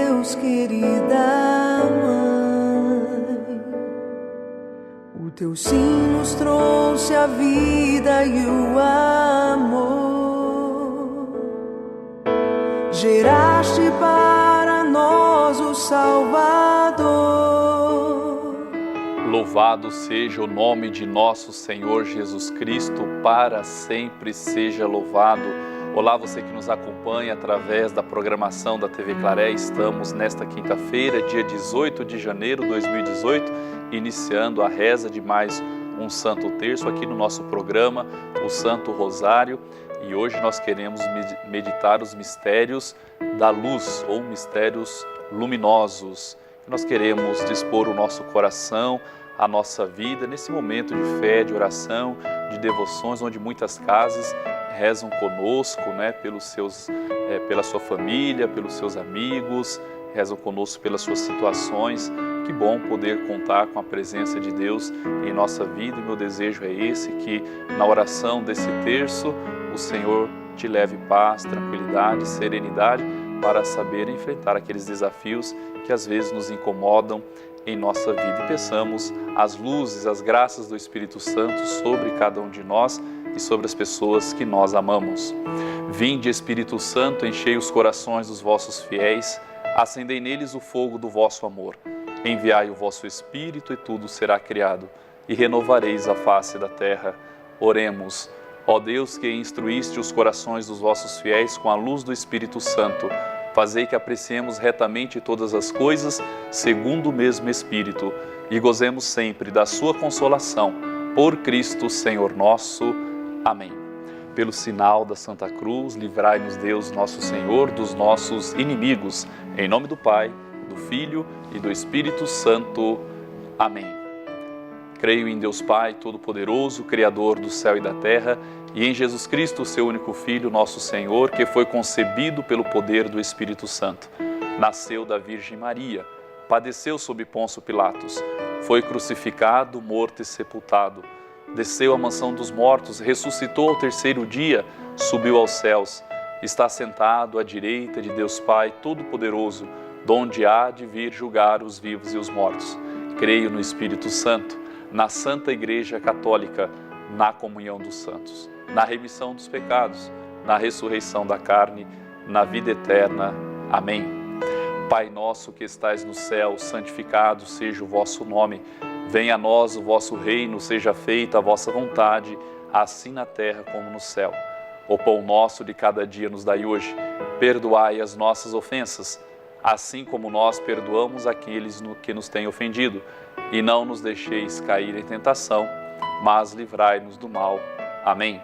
Deus, querida mãe. O teu sim nos trouxe a vida e o amor. Geraste para nós o Salvador. Louvado seja o nome de nosso Senhor Jesus Cristo, para sempre seja louvado. Olá, você que nos acompanha através da programação da TV Claré. Estamos nesta quinta-feira, dia 18 de janeiro de 2018, iniciando a reza de mais um Santo Terço aqui no nosso programa, o Santo Rosário. E hoje nós queremos meditar os mistérios da luz, ou mistérios luminosos. Nós queremos dispor o nosso coração, a nossa vida, nesse momento de fé, de oração, de devoções, onde muitas casas rezam conosco, pela sua família, pelos seus amigos, rezam conosco pelas suas situações. Que bom poder contar com a presença de Deus em nossa vida, e meu desejo é esse, que na oração desse terço o Senhor te leve paz, tranquilidade, serenidade, para saber enfrentar aqueles desafios que às vezes nos incomodam em nossa vida. E peçamos as luzes, as graças do Espírito Santo sobre cada um de nós e sobre as pessoas que nós amamos. Vinde, Espírito Santo, enchei os corações dos vossos fiéis, acendei neles o fogo do vosso amor. Enviai o vosso Espírito e tudo será criado, e renovareis a face da terra. Oremos. Ó Deus, que instruíste os corações dos vossos fiéis com a luz do Espírito Santo, fazei que apreciemos retamente todas as coisas segundo o mesmo Espírito e gozemos sempre da sua consolação. Por Cristo, Senhor nosso. Amém. Pelo sinal da Santa Cruz, livrai-nos Deus, nosso Senhor, dos nossos inimigos. Em nome do Pai, do Filho e do Espírito Santo. Amém. Creio em Deus Pai Todo-Poderoso, Criador do céu e da terra, e em Jesus Cristo, seu único Filho, nosso Senhor, que foi concebido pelo poder do Espírito Santo. Nasceu da Virgem Maria, padeceu sob Pôncio Pilatos, foi crucificado, morto e sepultado. Desceu à mansão dos mortos, ressuscitou ao terceiro dia, subiu aos céus, está sentado à direita de Deus Pai Todo-Poderoso, donde há de vir julgar os vivos e os mortos. Creio no Espírito Santo, na Santa Igreja Católica, na comunhão dos santos, na remissão dos pecados, na ressurreição da carne, na vida eterna. Amém. Pai nosso que estais no céu, santificado seja o vosso nome. Venha a nós o vosso reino, seja feita a vossa vontade, assim na terra como no céu. O pão nosso de cada dia nos dai hoje. Perdoai as nossas ofensas, assim como nós perdoamos aqueles que nos têm ofendido. E não nos deixeis cair em tentação, mas livrai-nos do mal. Amém.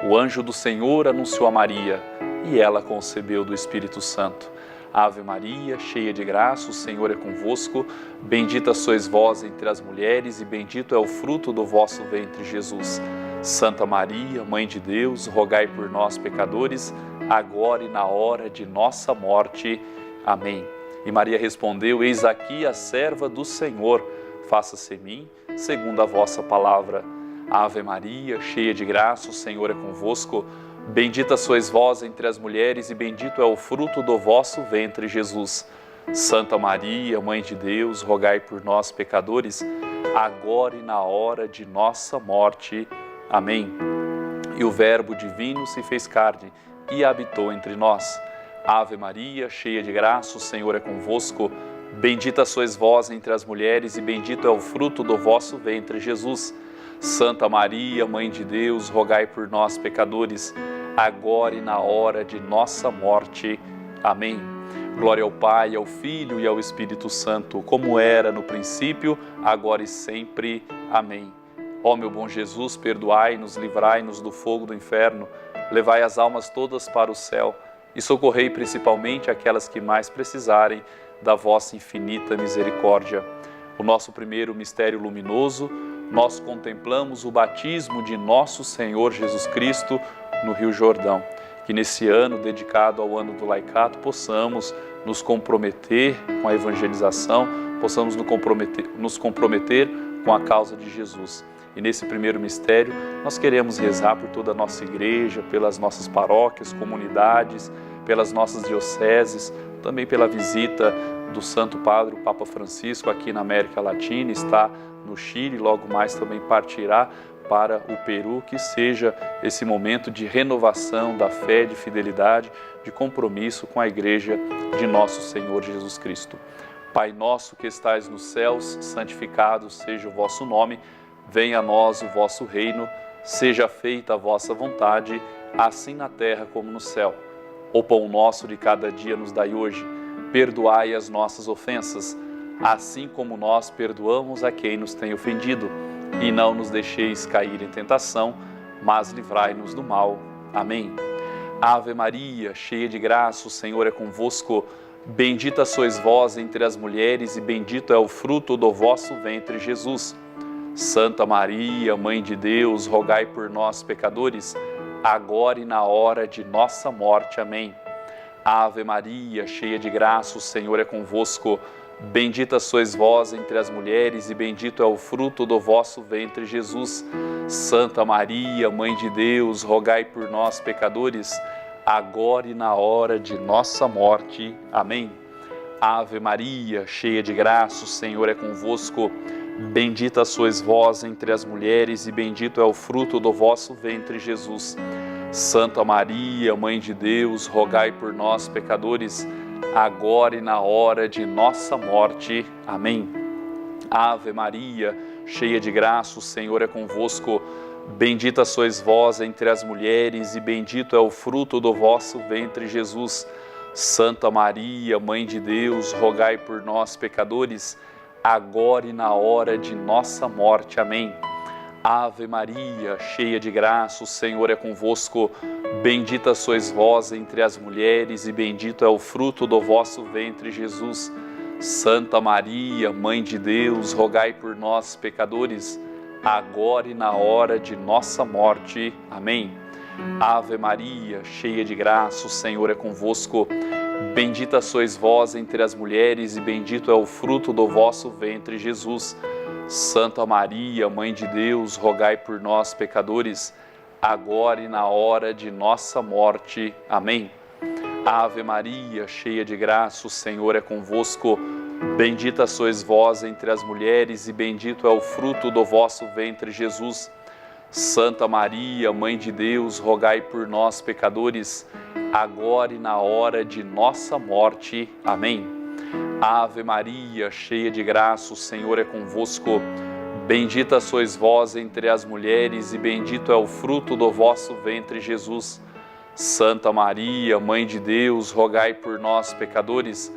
O anjo do Senhor anunciou a Maria, e ela concebeu do Espírito Santo. Ave Maria, cheia de graça, o Senhor é convosco. Bendita sois vós entre as mulheres, e bendito é o fruto do vosso ventre, Jesus. Santa Maria, Mãe de Deus, rogai por nós, pecadores, agora e na hora de nossa morte. Amém. E Maria respondeu: Eis aqui a serva do Senhor, faça-se em mim segundo a vossa palavra. Ave Maria, cheia de graça, o Senhor é convosco. Bendita sois vós entre as mulheres, e bendito é o fruto do vosso ventre, Jesus. Santa Maria, Mãe de Deus, rogai por nós, pecadores, agora e na hora de nossa morte. Amém. E o Verbo divino se fez carne e habitou entre nós. Ave Maria, cheia de graça, o Senhor é convosco. Bendita sois vós entre as mulheres, e bendito é o fruto do vosso ventre, Jesus. Santa Maria, Mãe de Deus, rogai por nós, pecadores, agora e na hora de nossa morte. Amém. Glória ao Pai, ao Filho e ao Espírito Santo, como era no princípio, agora e sempre. Amém. Ó meu bom Jesus, perdoai-nos, livrai-nos do fogo do inferno, levai as almas todas para o céu e socorrei principalmente aquelas que mais precisarem da vossa infinita misericórdia. O nosso primeiro mistério luminoso, nós contemplamos o batismo de nosso Senhor Jesus Cristo no Rio Jordão. Que nesse ano, dedicado ao ano do laicato, possamos nos comprometer com a evangelização, possamos nos comprometer com a causa de Jesus. E nesse primeiro mistério, nós queremos rezar por toda a nossa igreja, pelas nossas paróquias, comunidades, pelas nossas dioceses, também pela visita do Santo Padre, o Papa Francisco, aqui na América Latina, está no Chile, logo mais também partirá para o Peru. Que seja esse momento de renovação da fé, de fidelidade, de compromisso com a Igreja de nosso Senhor Jesus Cristo. Pai nosso que estais nos céus, santificado seja o vosso nome, venha a nós o vosso reino, seja feita a vossa vontade, assim na terra como no céu. O pão nosso de cada dia nos dai hoje, perdoai as nossas ofensas, assim como nós perdoamos a quem nos tem ofendido, e não nos deixeis cair em tentação, mas livrai-nos do mal. Amém. Ave Maria, cheia de graça, o Senhor é convosco. Bendita sois vós entre as mulheres e bendito é o fruto do vosso ventre, Jesus. Santa Maria, Mãe de Deus, rogai por nós, pecadores, agora e na hora de nossa morte. Amém. Ave Maria, cheia de graça, o Senhor é convosco. Bendita sois vós entre as mulheres e bendito é o fruto do vosso ventre, Jesus. Santa Maria, Mãe de Deus, rogai por nós, pecadores, agora e na hora de nossa morte. Amém. Ave Maria, cheia de graça, o Senhor é convosco. Bendita sois vós entre as mulheres e bendito é o fruto do vosso ventre, Jesus. Santa Maria, Mãe de Deus, rogai por nós, pecadores, agora e na hora de nossa morte. Amém. Ave Maria, cheia de graça, o Senhor é convosco. Bendita sois vós entre as mulheres e bendito é o fruto do vosso ventre, Jesus. Santa Maria, Mãe de Deus, rogai por nós, pecadores, agora e na hora de nossa morte. Amém. Ave Maria, cheia de graça, o Senhor é convosco. Bendita sois vós entre as mulheres e bendito é o fruto do vosso ventre, Jesus. Santa Maria, Mãe de Deus, rogai por nós, pecadores, agora e na hora de nossa morte. Amém. Ave Maria, cheia de graça, o Senhor é convosco. Bendita sois vós entre as mulheres e bendito é o fruto do vosso ventre, Jesus. Santa Maria, Mãe de Deus, rogai por nós, pecadores, agora e na hora de nossa morte. Amém. Ave Maria, cheia de graça, o Senhor é convosco. Bendita sois vós entre as mulheres e bendito é o fruto do vosso ventre, Jesus. Santa Maria, Mãe de Deus, rogai por nós, pecadores, agora e na hora de nossa morte. Amém. Ave Maria, cheia de graça, o Senhor é convosco. Bendita sois vós entre as mulheres e bendito é o fruto do vosso ventre, Jesus. Santa Maria, Mãe de Deus, rogai por nós, pecadores,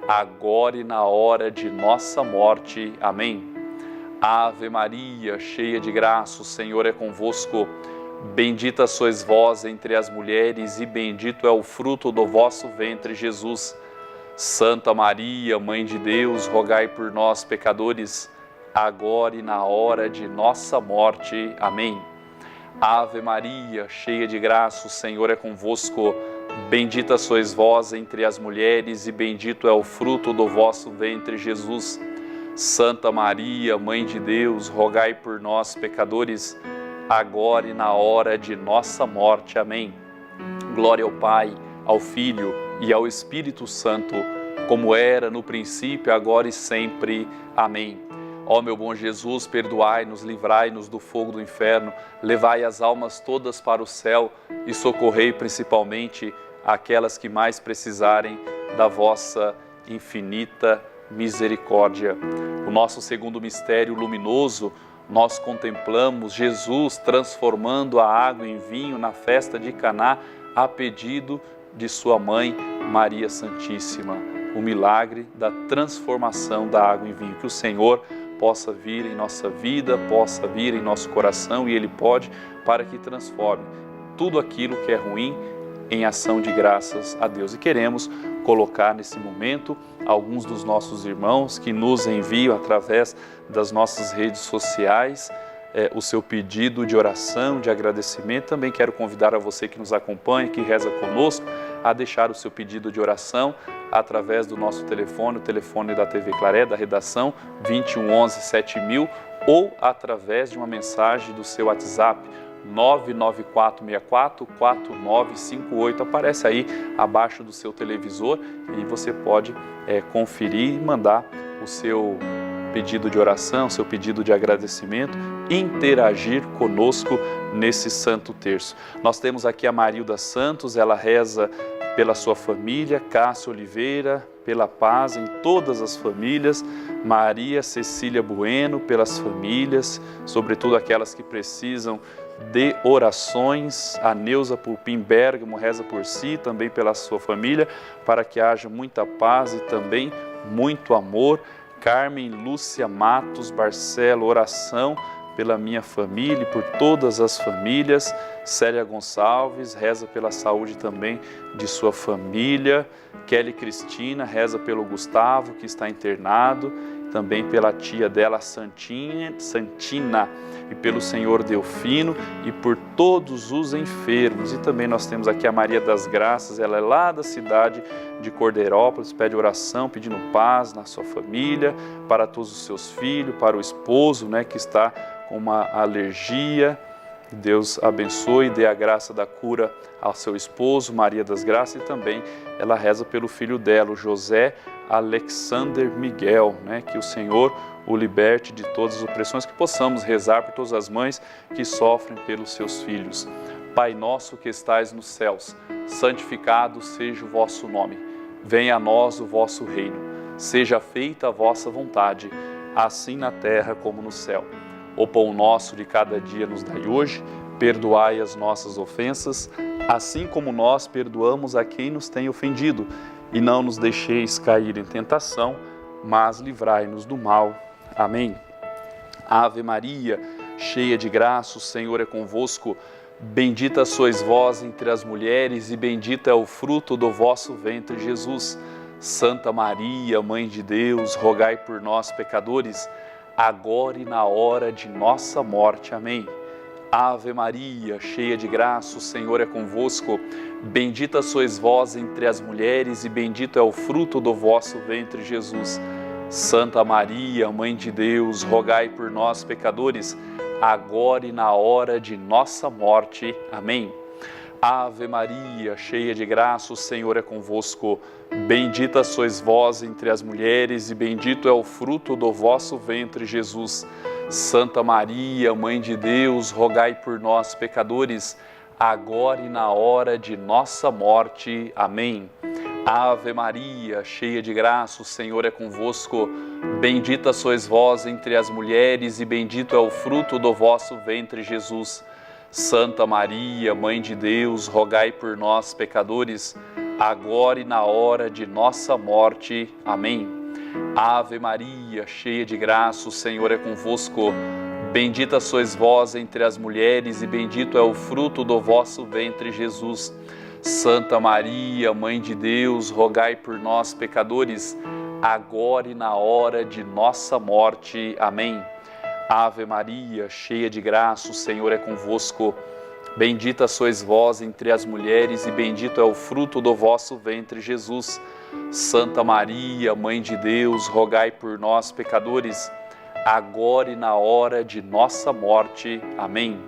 agora e na hora de nossa morte. Amém. Ave Maria, cheia de graça, o Senhor é convosco. Bendita sois vós entre as mulheres e bendito é o fruto do vosso ventre, Jesus. Santa Maria, Mãe de Deus, rogai por nós, pecadores, agora e na hora de nossa morte. Amém. Ave Maria, cheia de graça, o Senhor é convosco. Bendita sois vós entre as mulheres e bendito é o fruto do vosso ventre, Jesus. Santa Maria, Mãe de Deus, rogai por nós, pecadores, agora e na hora de nossa morte. Amém. Glória ao Pai, ao Filho e ao Espírito Santo, como era no princípio, agora e sempre. Amém. Ó meu bom Jesus, perdoai-nos, livrai-nos do fogo do inferno, levai as almas todas para o céu e socorrei principalmente aquelas que mais precisarem da vossa infinita misericórdia. O nosso segundo mistério luminoso, nós contemplamos Jesus transformando a água em vinho na festa de Caná a pedido de sua mãe Maria Santíssima. O milagre da transformação da água em vinho. Que o Senhor possa vir em nossa vida, possa vir em nosso coração, e Ele pode, para que transforme tudo aquilo que é ruim em ação de graças a Deus. E queremos colocar nesse momento alguns dos nossos irmãos que nos enviam através das nossas redes sociais o seu pedido de oração, de agradecimento. Também quero convidar a você que nos acompanha, que reza conosco, a deixar o seu pedido de oração através do nosso telefone, o telefone da TV Claré, da redação, 21 11 7000, ou através de uma mensagem do seu WhatsApp, 99464-4958. Aparece aí abaixo do seu televisor e você pode conferir e mandar o seu pedido de oração, seu pedido de agradecimento, interagir conosco nesse Santo Terço. Nós temos aqui a Marilda Santos, ela reza pela sua família, Cássio Oliveira, pela paz em todas as famílias, Maria Cecília Bueno, pelas famílias, sobretudo aquelas que precisam de orações, a Neuza Pulpim Bergamo reza por si, também pela sua família, para que haja muita paz e também muito amor. Carmen Lúcia Matos Barcelo, oração pela minha família e por todas as famílias. Célia Gonçalves reza pela saúde também de sua família. Kelly Cristina reza pelo Gustavo, que está internado, também pela tia dela, Santina, e pelo senhor Delfino e por todos os enfermos. E também nós temos aqui a Maria das Graças, ela é lá da cidade de Cordeirópolis, pede oração, pedindo paz na sua família, para todos os seus filhos, para o esposo, que está com uma alergia. Deus abençoe e dê a graça da cura ao seu esposo, Maria das Graças, e também ela reza pelo filho dela, o José Alexander Miguel, que o Senhor o liberte de todas as opressões, que possamos rezar por todas as mães que sofrem pelos seus filhos. Pai nosso que estais nos céus, santificado seja o vosso nome. Venha a nós o vosso reino. Seja feita a vossa vontade, assim na terra como no céu. O pão nosso de cada dia nos dai hoje, perdoai as nossas ofensas, assim como nós perdoamos a quem nos tem ofendido. E não nos deixeis cair em tentação, mas livrai-nos do mal. Amém. Ave Maria, cheia de graça, o Senhor é convosco. Bendita sois vós entre as mulheres e bendito é o fruto do vosso ventre, Jesus. Santa Maria, Mãe de Deus, rogai por nós, pecadores, agora e na hora de nossa morte. Amém. Ave Maria, cheia de graça, o Senhor é convosco. Bendita sois vós entre as mulheres e bendito é o fruto do vosso ventre, Jesus. Santa Maria, Mãe de Deus, rogai por nós, pecadores, agora e na hora de nossa morte. Amém. Ave Maria, cheia de graça, o Senhor é convosco. Bendita sois vós entre as mulheres e bendito é o fruto do vosso ventre, Jesus. Santa Maria, Mãe de Deus, rogai por nós, pecadores, agora e na hora de nossa morte. Amém. Ave Maria, cheia de graça, o Senhor é convosco. Bendita sois vós entre as mulheres e bendito é o fruto do vosso ventre, Jesus. Santa Maria, Mãe de Deus, rogai por nós, pecadores, agora e na hora de nossa morte. Amém. Ave Maria, cheia de graça, o Senhor é convosco. Bendita sois vós entre as mulheres e bendito é o fruto do vosso ventre, Jesus. Santa Maria, Mãe de Deus, rogai por nós, pecadores, agora e na hora de nossa morte. Amém. Ave Maria, cheia de graça, o Senhor é convosco. Bendita sois vós entre as mulheres e bendito é o fruto do vosso ventre, Jesus. Santa Maria, Mãe de Deus, rogai por nós, pecadores, agora e na hora de nossa morte. Amém.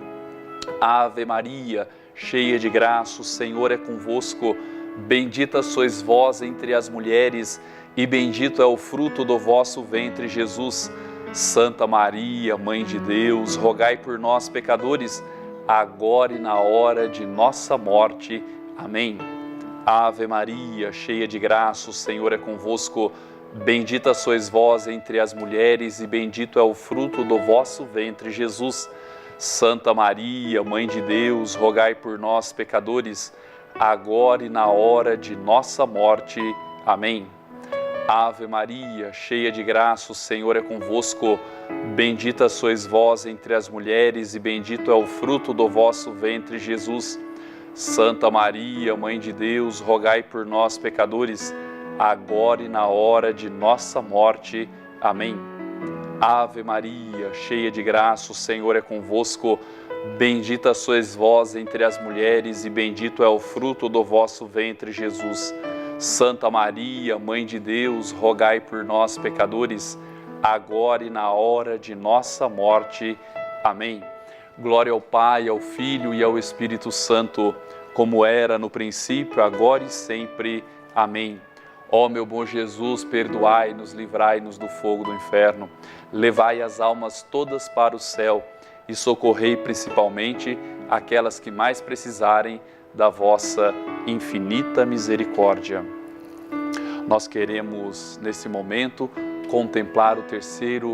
Ave Maria, cheia de graça, o Senhor é convosco. Bendita sois vós entre as mulheres e bendito é o fruto do vosso ventre, Jesus. Santa Maria, Mãe de Deus, rogai por nós, pecadores, agora e na hora de nossa morte. Amém. Ave Maria, cheia de graça, o Senhor é convosco. Bendita sois vós entre as mulheres e bendito é o fruto do vosso ventre, Jesus. Santa Maria, Mãe de Deus, rogai por nós, pecadores, agora e na hora de nossa morte. Amém. Ave Maria, cheia de graça, o Senhor é convosco. Bendita sois vós entre as mulheres e bendito é o fruto do vosso ventre, Jesus. Santa Maria, Mãe de Deus, rogai por nós, pecadores, agora e na hora de nossa morte. Amém. Ave Maria, cheia de graça, o Senhor é convosco. Bendita sois vós entre as mulheres e bendito é o fruto do vosso ventre, Jesus. Santa Maria, Mãe de Deus, rogai por nós, pecadores, agora e na hora de nossa morte. Amém. Glória ao Pai, ao Filho e ao Espírito Santo, como era no princípio, agora e sempre. Amém. Ó meu bom Jesus, perdoai-nos, livrai-nos do fogo do inferno, levai as almas todas para o céu e socorrei principalmente aquelas que mais precisarem da vossa infinita misericórdia. Nós queremos, nesse momento, contemplar o terceiro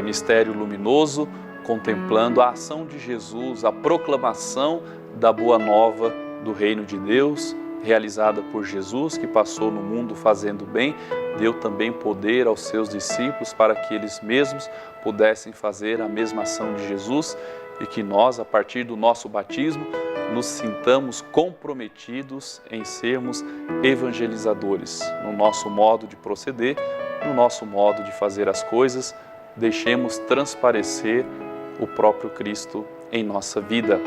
mistério luminoso, contemplando a ação de Jesus, a proclamação da boa nova do reino de Deus, realizada por Jesus, que passou no mundo fazendo bem, deu também poder aos seus discípulos para que eles mesmos pudessem fazer a mesma ação de Jesus e que nós, a partir do nosso batismo, nos sintamos comprometidos em sermos evangelizadores no nosso modo de proceder, no nosso modo de fazer as coisas, deixemos transparecer o próprio Cristo em nossa vida.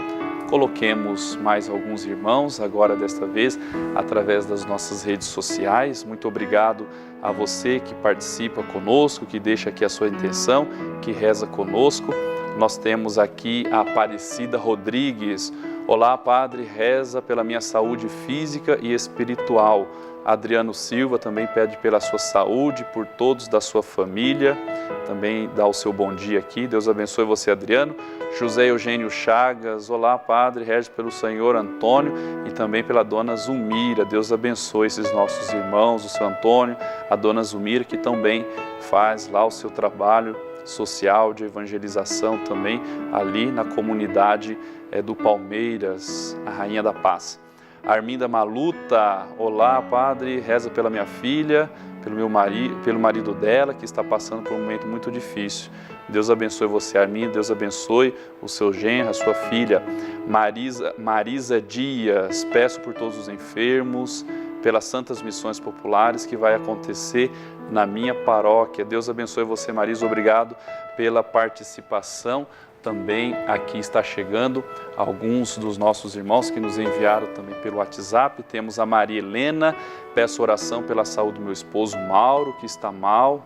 Coloquemos mais alguns irmãos, agora desta vez, através das nossas redes sociais. Muito obrigado a você que participa conosco, que deixa aqui a sua intenção, que reza conosco. Nós temos aqui a Aparecida Rodrigues. Olá, Padre, reza pela minha saúde física e espiritual. Adriano Silva também pede pela sua saúde, por todos da sua família. Também dá o seu bom dia aqui. Deus abençoe você, Adriano. José Eugênio Chagas. Olá, Padre, reze pelo senhor Antônio e também pela dona Zulmira. Deus abençoe esses nossos irmãos, o seu Antônio, a dona Zulmira, que também faz lá o seu trabalho social de evangelização também ali na comunidade do Palmeiras, a Rainha da Paz. Arminda Maluta, olá, Padre, reza pela minha filha, pelo marido dela, que está passando por um momento muito difícil. Deus abençoe você, Arminda, Deus abençoe o seu genro, a sua filha. Marisa Dias, peço por todos os enfermos, pelas santas missões populares que vai acontecer na minha paróquia. Deus abençoe você, Marisa, obrigado pela participação. Também aqui está chegando alguns dos nossos irmãos que nos enviaram também pelo WhatsApp. Temos a Maria Helena, peço oração pela saúde do meu esposo Mauro, que está mal,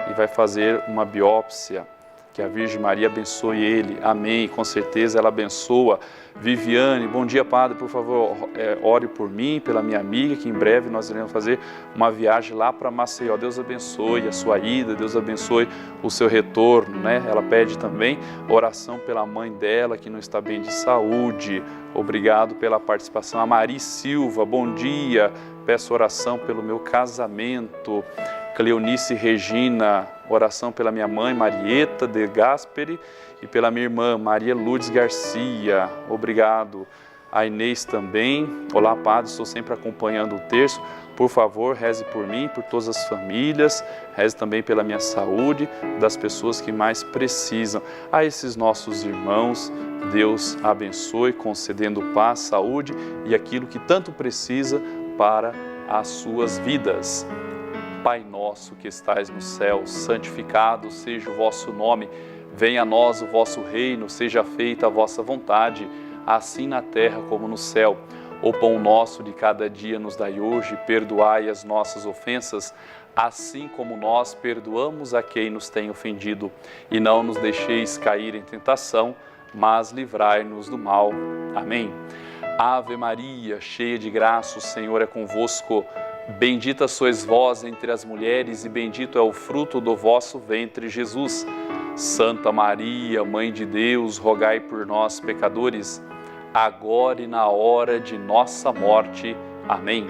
e vai fazer uma biópsia. Que a Virgem Maria abençoe ele, amém, com certeza ela abençoa. Viviane, bom dia, Padre, por favor, ore por mim, pela minha amiga, que em breve nós iremos fazer uma viagem lá para Maceió. Deus abençoe a sua ida, Deus abençoe o seu retorno, Ela pede também oração pela mãe dela, que não está bem de saúde. Obrigado pela participação. A Mari Silva, bom dia, peço oração pelo meu casamento. Cleonice Regina, oração pela minha mãe Marieta de Gasperi e pela minha irmã Maria Lourdes Garcia. Obrigado. A Inês também. Olá, Padre, estou sempre acompanhando o terço. Por favor, reze por mim, por todas as famílias. Reze também pela minha saúde, das pessoas que mais precisam. A esses nossos irmãos, Deus abençoe, concedendo paz, saúde e aquilo que tanto precisa para as suas vidas. Pai nosso que estais no céu, santificado seja o vosso nome. Venha a nós o vosso reino, seja feita a vossa vontade, assim na terra como no céu. O pão nosso de cada dia nos dai hoje, perdoai as nossas ofensas, assim como nós perdoamos a quem nos tem ofendido. E não nos deixeis cair em tentação, mas livrai-nos do mal. Amém. Ave Maria, cheia de graça, o Senhor é convosco. Bendita sois vós entre as mulheres e bendito é o fruto do vosso ventre, Jesus. Santa Maria, Mãe de Deus, rogai por nós, pecadores, agora e na hora de nossa morte. Amém.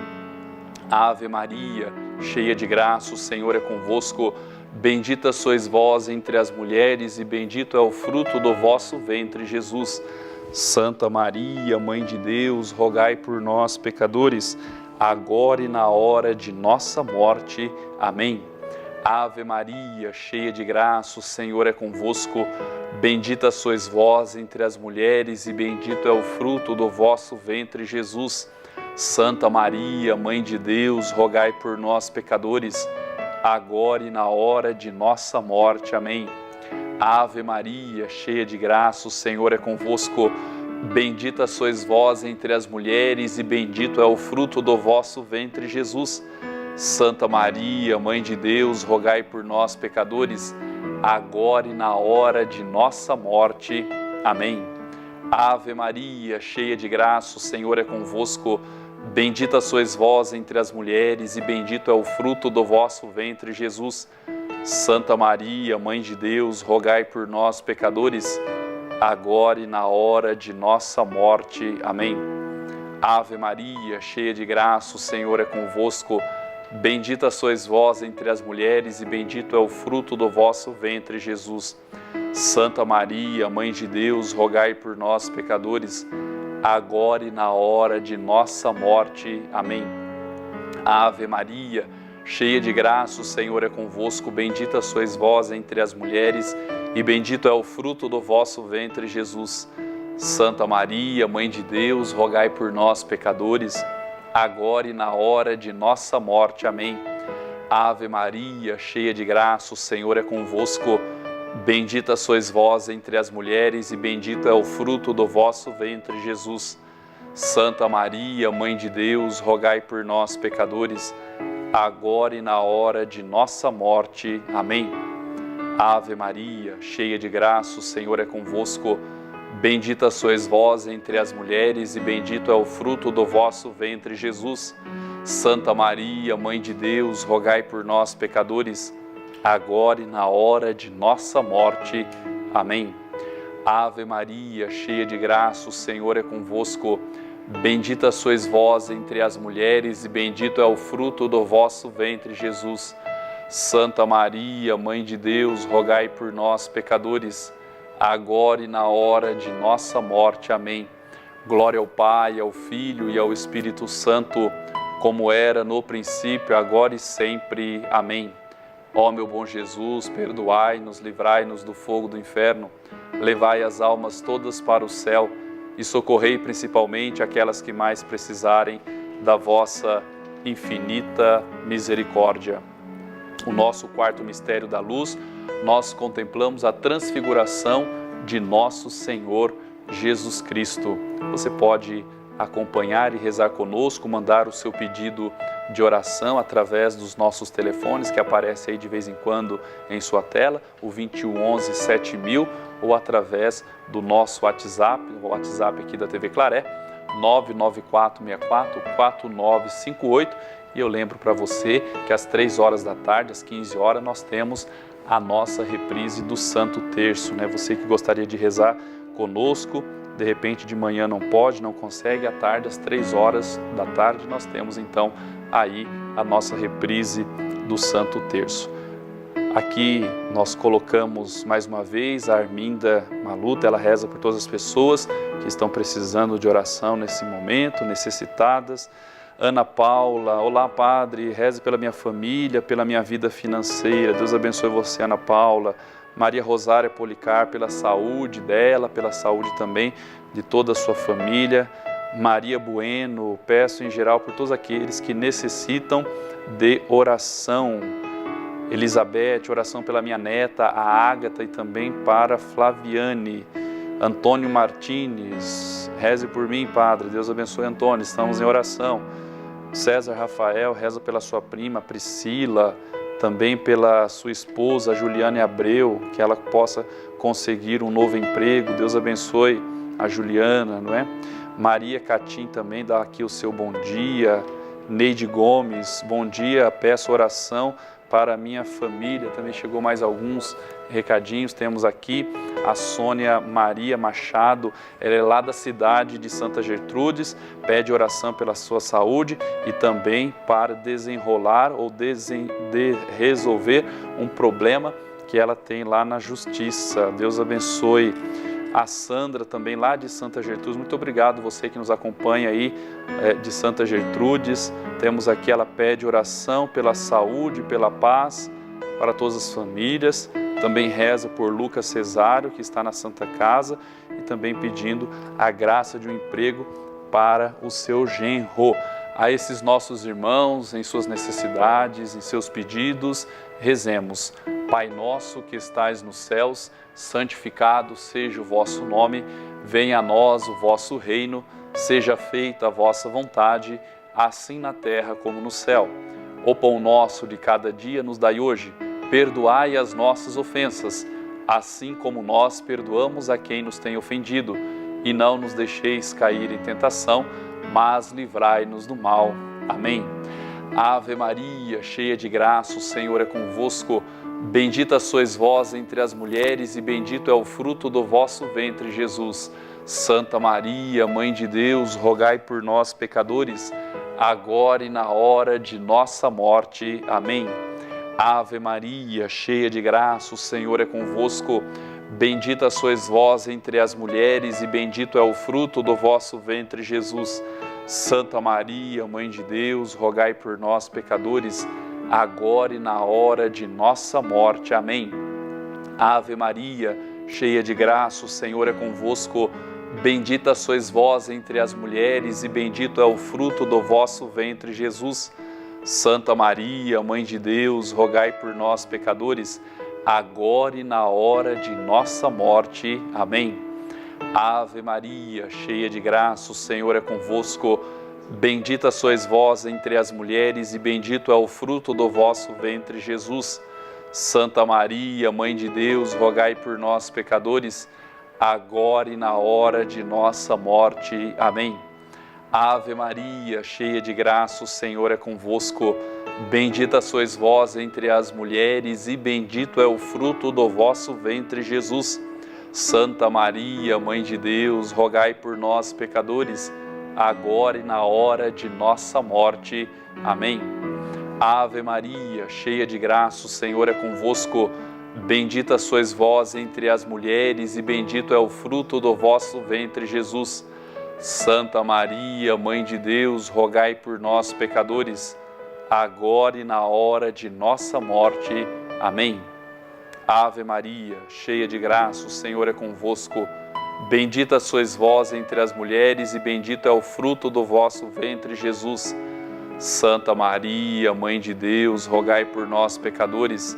Ave Maria, cheia de graça, o Senhor é convosco. Bendita sois vós entre as mulheres e bendito é o fruto do vosso ventre, Jesus. Santa Maria, Mãe de Deus, rogai por nós, pecadores, agora e na hora de nossa morte. Amém. Ave Maria, cheia de graça, o Senhor é convosco. Bendita sois vós entre as mulheres e bendito é o fruto do vosso ventre, Jesus. Santa Maria, Mãe de Deus, rogai por nós, pecadores, agora e na hora de nossa morte. Amém. Ave Maria, cheia de graça, o Senhor é convosco. Bendita sois vós entre as mulheres e bendito é o fruto do vosso ventre, Jesus. Santa Maria, Mãe de Deus, rogai por nós, pecadores, agora e na hora de nossa morte. Amém. Ave Maria, cheia de graça, o Senhor é convosco. Bendita sois vós entre as mulheres e bendito é o fruto do vosso ventre, Jesus. Santa Maria, Mãe de Deus, rogai por nós, pecadores, agora e na hora de nossa morte. Amém. Ave Maria, cheia de graça, o Senhor é convosco. Bendita sois vós entre as mulheres e bendito é o fruto do vosso ventre, Jesus. Santa Maria, Mãe de Deus, rogai por nós, pecadores, agora e na hora de nossa morte. Amém. Ave Maria, cheia de graça, o Senhor é convosco. Bendita sois vós entre as mulheres e bendito é o fruto do vosso ventre, Jesus. Santa Maria, Mãe de Deus, rogai por nós, pecadores, agora e na hora de nossa morte. Amém. Ave Maria, cheia de graça, o Senhor é convosco. Bendita sois vós entre as mulheres e bendito é o fruto do vosso ventre, Jesus. Santa Maria, Mãe de Deus, rogai por nós, pecadores, agora e na hora de nossa morte. Amém. Ave Maria, cheia de graça, o Senhor é convosco. Bendita sois vós entre as mulheres e bendito é o fruto do vosso ventre, Jesus. Santa Maria, Mãe de Deus, rogai por nós, pecadores, agora e na hora de nossa morte. Amém. Ave Maria, cheia de graça, o Senhor é convosco. Bendita sois vós entre as mulheres e bendito é o fruto do vosso ventre, Jesus. Santa Maria, Mãe de Deus, rogai por nós, pecadores, agora e na hora de nossa morte. Amém. Glória ao Pai, ao Filho e ao Espírito Santo, como era no princípio, agora e sempre. Amém. Ó meu bom Jesus, perdoai-nos, livrai-nos do fogo do inferno, levai as almas todas para o céu e socorrei principalmente aquelas que mais precisarem da vossa infinita misericórdia. O nosso quarto mistério da luz, nós contemplamos a transfiguração de nosso Senhor Jesus Cristo. Você pode acompanhar e rezar conosco, mandar o seu pedido de oração através dos nossos telefones que aparece aí de vez em quando em sua tela, o 2111 7000, ou através do nosso WhatsApp, o WhatsApp aqui da TV Claré, 994644958. E eu lembro para você que às 3 horas da tarde, às 15 horas, nós temos a nossa reprise do Santo Terço, né? Você que gostaria de rezar conosco, de repente de manhã não pode, não consegue, à tarde, às 3 horas da tarde, nós temos então aí a nossa reprise do Santo Terço. Aqui nós colocamos mais uma vez a Arminda Maluta, ela reza por todas as pessoas que estão precisando de oração nesse momento, necessitadas. Ana Paula, olá Padre, reze pela minha família, pela minha vida financeira. Deus abençoe você, Ana Paula. Maria Rosária Policar, pela saúde dela, pela saúde também de toda a sua família. Maria Bueno, peço em geral por todos aqueles que necessitam de oração. Elizabeth, oração pela minha neta, a Ágata, e também para Flaviane. Antônio Martins, reze por mim, Padre. Deus abençoe Antônio, estamos em oração. César Rafael, reza pela sua prima Priscila, também pela sua esposa Juliane Abreu, que ela possa conseguir um novo emprego. Deus abençoe a Juliana, não é? Maria Catim também dá aqui o seu bom dia. Neide Gomes, bom dia, peço oração para a minha família. Também chegou mais alguns recadinhos. Temos aqui a Sônia Maria Machado, ela é lá da cidade de Santa Gertrudes, pede oração pela sua saúde e também para desenrolar ou resolver um problema que ela tem lá na justiça. Deus abençoe. A Sandra também lá de Santa Gertrudes, muito obrigado você que nos acompanha aí de Santa Gertrudes. Temos aqui, ela pede oração pela saúde, pela paz para todas as famílias. Também reza por Lucas Cesário, que está na Santa Casa, e também pedindo a graça de um emprego para o seu genro. A esses nossos irmãos, em suas necessidades, em seus pedidos, rezemos. Pai nosso que estais nos céus, santificado seja o vosso nome, venha a nós o vosso reino, seja feita a vossa vontade, assim na terra como no céu. O pão nosso de cada dia nos dai hoje, perdoai as nossas ofensas, assim como nós perdoamos a quem nos tem ofendido. E não nos deixeis cair em tentação, mas livrai-nos do mal. Amém. Ave Maria, cheia de graça, o Senhor é convosco. Bendita sois vós entre as mulheres e bendito é o fruto do vosso ventre, Jesus. Santa Maria, Mãe de Deus, rogai por nós, pecadores, agora e na hora de nossa morte. Amém. Ave Maria, cheia de graça, o Senhor é convosco. Bendita sois vós entre as mulheres e bendito é o fruto do vosso ventre, Jesus. Santa Maria, Mãe de Deus, rogai por nós, pecadores, agora e na hora de nossa morte. Amém. Ave Maria, cheia de graça, o Senhor é convosco. Bendita sois vós entre as mulheres e bendito é o fruto do vosso ventre, Jesus. Santa Maria, Mãe de Deus, rogai por nós, pecadores, agora e na hora de nossa morte. Amém. Ave Maria, cheia de graça, o Senhor é convosco. Bendita sois vós entre as mulheres e bendito é o fruto do vosso ventre, Jesus. Santa Maria, Mãe de Deus, rogai por nós, pecadores, agora e na hora de nossa morte. Amém. Ave Maria, cheia de graça, o Senhor é convosco. Bendita sois vós entre as mulheres e bendito é o fruto do vosso ventre, Jesus. Santa Maria, Mãe de Deus, rogai por nós, pecadores, agora e na hora de nossa morte. Amém. Ave Maria, cheia de graça, o Senhor é convosco. Bendita sois vós entre as mulheres e bendito é o fruto do vosso ventre, Jesus. Santa Maria, Mãe de Deus, rogai por nós, pecadores, agora e na hora de nossa morte. Amém. Ave Maria, cheia de graça, o Senhor é convosco. Bendita sois vós entre as mulheres e bendito é o fruto do vosso ventre, Jesus. Santa Maria, Mãe de Deus, rogai por nós, pecadores,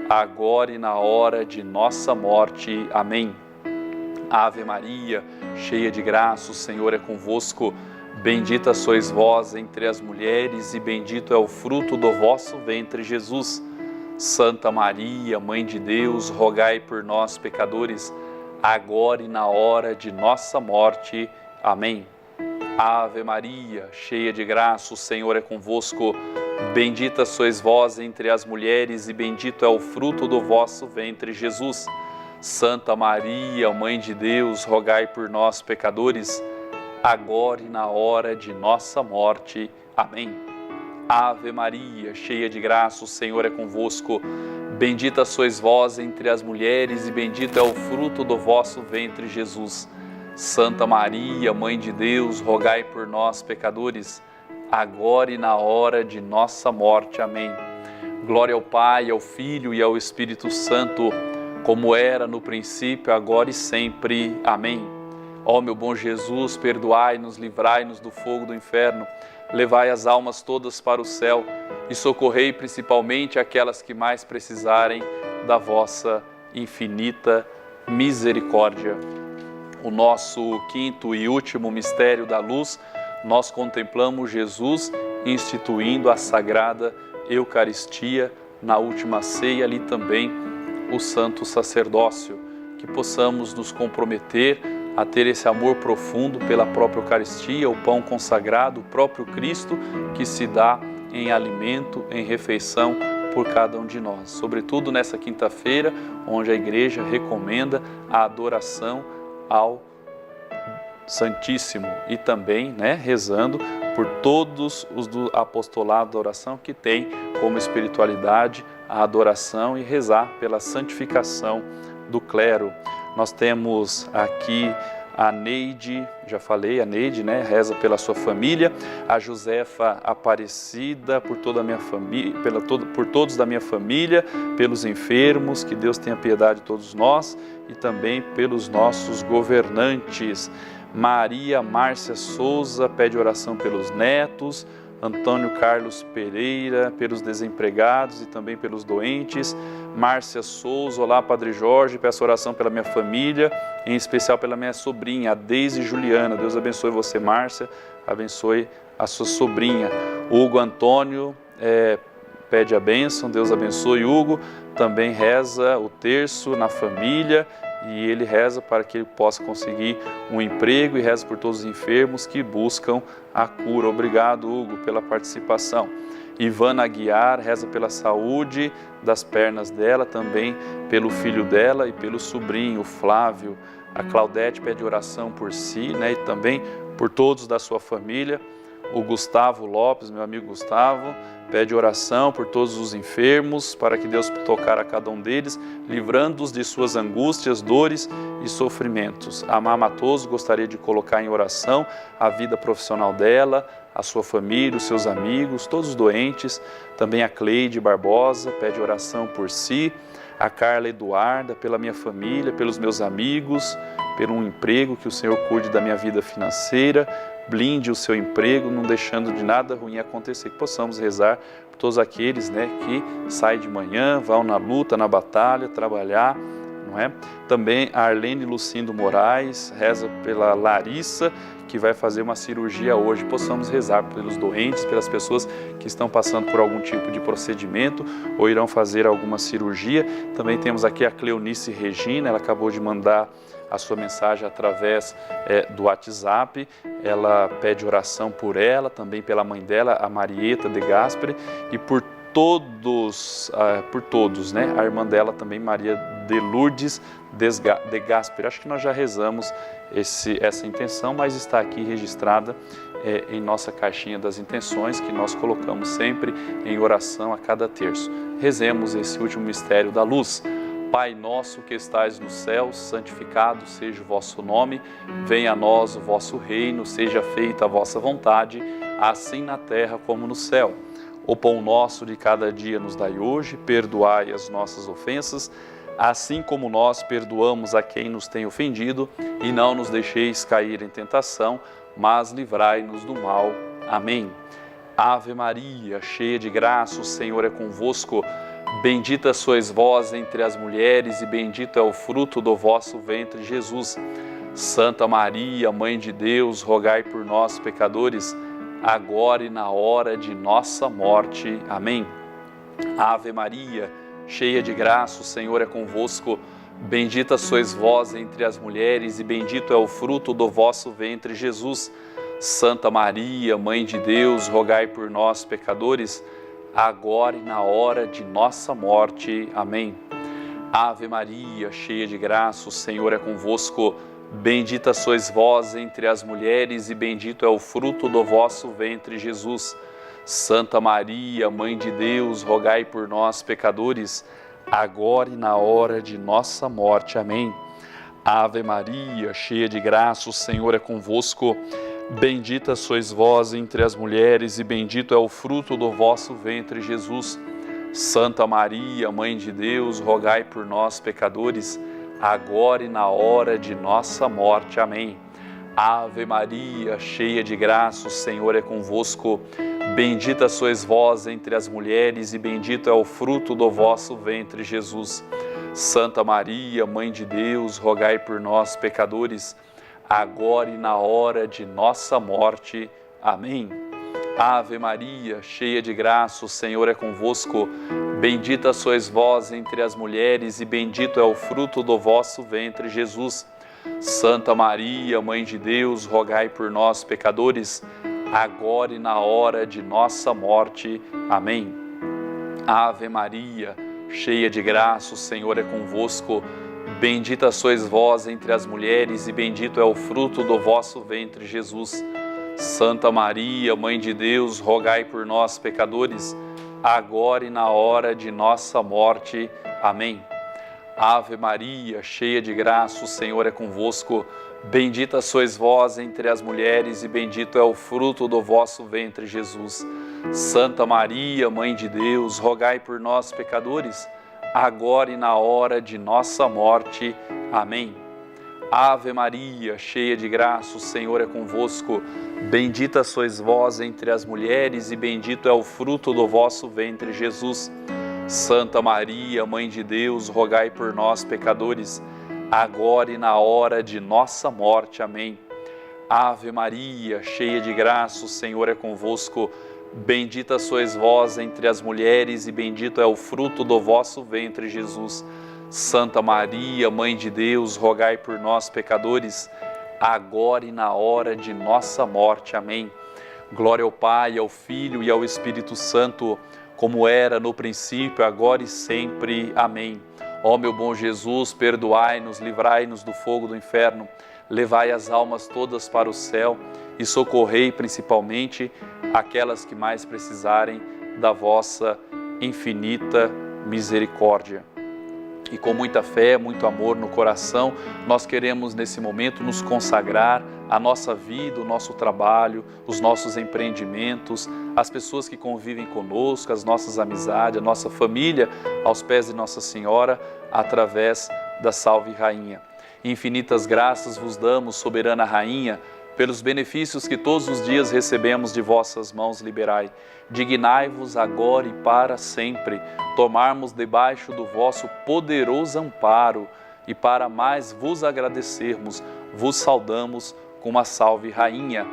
agora e na hora de nossa morte. Amém. Ave Maria, cheia de graça, o Senhor é convosco. Bendita sois vós entre as mulheres e bendito é o fruto do vosso ventre, Jesus. Santa Maria, Mãe de Deus, rogai por nós, pecadores, agora e na hora de nossa morte. Amém. Ave Maria, cheia de graça, o Senhor é convosco. Bendita sois vós entre as mulheres e bendito é o fruto do vosso ventre, Jesus. Santa Maria, Mãe de Deus, rogai por nós, pecadores, agora e na hora de nossa morte. Amém. Ave Maria, cheia de graça, o Senhor é convosco. Bendita sois vós entre as mulheres e bendito é o fruto do vosso ventre, Jesus. Santa Maria, Mãe de Deus, rogai por nós, pecadores, agora e na hora de nossa morte. Amém. Glória ao Pai, ao Filho e ao Espírito Santo, como era no princípio, agora e sempre. Amém. Ó meu bom Jesus, perdoai-nos, livrai-nos do fogo do inferno, levai as almas todas para o céu e socorrei principalmente aquelas que mais precisarem da vossa infinita misericórdia. O nosso quinto e último mistério da luz, nós contemplamos Jesus instituindo a Sagrada Eucaristia na última ceia, ali também o Santo Sacerdócio, que possamos nos comprometer a ter esse amor profundo pela própria Eucaristia, o pão consagrado, o próprio Cristo que se dá em alimento, em refeição por cada um de nós. Sobretudo nessa quinta-feira, onde a Igreja recomenda a adoração ao Santíssimo e também, rezando por todos os do apostolado da oração que tem como espiritualidade a adoração e rezar pela santificação do clero. Nós temos aqui a Neide, já falei, a Neide, reza pela sua família, a Josefa Aparecida, por toda a minha família, por todos da minha família, pelos enfermos, que Deus tenha piedade de todos nós e também pelos nossos governantes. Maria Márcia Souza pede oração pelos netos, Antônio Carlos Pereira, pelos desempregados e também pelos doentes. Márcia Souza, olá Padre Jorge, peço oração pela minha família, em especial pela minha sobrinha, a Deise Juliana. Deus abençoe você, Márcia, abençoe a sua sobrinha. Hugo Antônio pede a bênção, Deus abençoe Hugo, também reza o terço na família e ele reza para que ele possa conseguir um emprego e reza por todos os enfermos que buscam a cura. Obrigado, Hugo, pela participação. Ivana Aguiar reza pela saúde das pernas dela, também pelo filho dela e pelo sobrinho, Flávio. A Claudete pede oração por si, né, e também por todos da sua família. O Gustavo Lopes, meu amigo Gustavo, pede oração por todos os enfermos, para que Deus tocar a cada um deles, livrando-os de suas angústias, dores e sofrimentos. A Má Matoso gostaria de colocar em oração a vida profissional dela, a sua família, os seus amigos, todos os doentes. Também a Cleide Barbosa pede oração por si. A Carla Eduarda, pela minha família, pelos meus amigos, pelo um emprego, que o Senhor cuide da minha vida financeira, blinde o seu emprego, não deixando de nada ruim acontecer, que possamos rezar por todos aqueles, né, que saem de manhã, vão na luta, na batalha, trabalhar, não é? Também a Arlene Lucindo Moraes reza pela Larissa, que vai fazer uma cirurgia hoje. Possamos rezar pelos doentes, pelas pessoas que estão passando por algum tipo de procedimento ou irão fazer alguma cirurgia. Também temos aqui a Cleonice Regina, ela acabou de mandar a sua mensagem através do WhatsApp. Ela pede oração por ela, também pela mãe dela, a Marieta de Gasperi, e por todos, né? A irmã dela também, Maria de Lourdes de Gasperi. Acho que nós já rezamos essa intenção, mas está aqui registrada em nossa caixinha das intenções, que nós colocamos sempre em oração a cada terço. Rezemos esse último mistério da luz. Pai nosso que estais no céu, santificado seja o vosso nome, venha a nós o vosso reino, seja feita a vossa vontade, assim na terra como no céu. O pão nosso de cada dia nos dai hoje, perdoai as nossas ofensas, assim como nós perdoamos a quem nos tem ofendido, e não nos deixeis cair em tentação, mas livrai-nos do mal. Amém. Ave Maria, cheia de graça, o Senhor é convosco. Bendita sois vós entre as mulheres, e bendito é o fruto do vosso ventre, Jesus. Santa Maria, Mãe de Deus, rogai por nós, pecadores, agora e na hora de nossa morte. Amém. Ave Maria, cheia de graça, o Senhor é convosco. Bendita sois vós entre as mulheres, e bendito é o fruto do vosso ventre, Jesus. Santa Maria, Mãe de Deus, rogai por nós, pecadores, agora e na hora de nossa morte. Amém. Ave Maria, cheia de graça, o Senhor é convosco. Bendita sois vós entre as mulheres, e bendito é o fruto do vosso ventre, Jesus. Santa Maria, Mãe de Deus, rogai por nós, pecadores, agora e na hora de nossa morte. Amém. Ave Maria, cheia de graça, o Senhor é convosco. Bendita sois vós entre as mulheres, e bendito é o fruto do vosso ventre, Jesus. Santa Maria, Mãe de Deus, rogai por nós, pecadores, agora e na hora de nossa morte. Amém. Ave Maria, cheia de graça, o Senhor é convosco. Bendita sois vós entre as mulheres, e bendito é o fruto do vosso ventre, Jesus. Santa Maria, Mãe de Deus, rogai por nós, pecadores, agora e na hora de nossa morte. Amém. Ave Maria, cheia de graça, o Senhor é convosco. Bendita sois vós entre as mulheres, e bendito é o fruto do vosso ventre, Jesus. Santa Maria, Mãe de Deus, rogai por nós, pecadores, agora e na hora de nossa morte. Amém. Ave Maria, cheia de graça, o Senhor é convosco. Bendita sois vós entre as mulheres, e bendito é o fruto do vosso ventre, Jesus. Santa Maria, Mãe de Deus, rogai por nós, pecadores, agora e na hora de nossa morte. Amém. Ave Maria, cheia de graça, o Senhor é convosco. Bendita sois vós entre as mulheres, e bendito é o fruto do vosso ventre, Jesus. Santa Maria, Mãe de Deus, rogai por nós, pecadores, agora e na hora de nossa morte. Amém. Ave Maria, cheia de graça, o Senhor é convosco. Bendita sois vós entre as mulheres, e bendito é o fruto do vosso ventre, Jesus. Santa Maria, Mãe de Deus, rogai por nós, pecadores, agora e na hora de nossa morte. Amém. Ave Maria, cheia de graça, o Senhor é convosco. Bendita sois vós entre as mulheres e bendito é o fruto do vosso ventre, Jesus. Santa Maria, Mãe de Deus, rogai por nós, pecadores, agora e na hora de nossa morte. Amém. Glória ao Pai, ao Filho e ao Espírito Santo, como era no princípio, agora e sempre. Amém. Ó meu bom Jesus, perdoai-nos, livrai-nos do fogo do inferno, levai as almas todas para o céu e socorrei principalmente aquelas que mais precisarem da vossa infinita misericórdia. E com muita fé, muito amor no coração, nós queremos nesse momento nos consagrar a nossa vida, o nosso trabalho, os nossos empreendimentos, as pessoas que convivem conosco, as nossas amizades, a nossa família, aos pés de Nossa Senhora, através da Salve Rainha. Infinitas graças vos damos, soberana Rainha, pelos benefícios que todos os dias recebemos de vossas mãos liberai. Dignai-vos agora e para sempre tomarmos debaixo do vosso poderoso amparo e para mais vos agradecermos, vos saudamos com a Salve Rainha.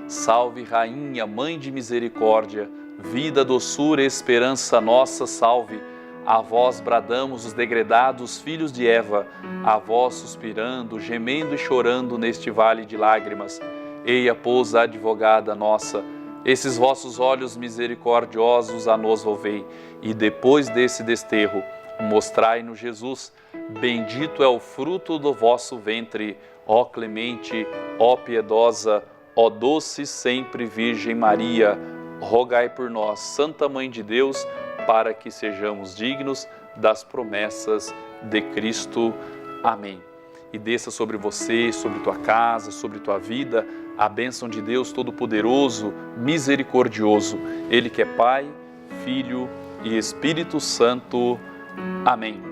Salve Rainha, Mãe de Misericórdia, vida, doçura e esperança nossa, salve. A vós bradamos os degredados filhos de Eva, a vós suspirando, gemendo e chorando neste vale de lágrimas. Eia, pois, advogada nossa, esses vossos olhos misericordiosos a nos volvei, e depois desse desterro, mostrai-nos Jesus. Bendito é o fruto do vosso ventre, ó clemente, ó piedosa, ó doce sempre Virgem Maria. Rogai por nós, Santa Mãe de Deus, para que sejamos dignos das promessas de Cristo. Amém. E desça sobre você, sobre tua casa, sobre tua vida, a bênção de Deus Todo-Poderoso, Misericordioso, Ele que é Pai, Filho e Espírito Santo. Amém.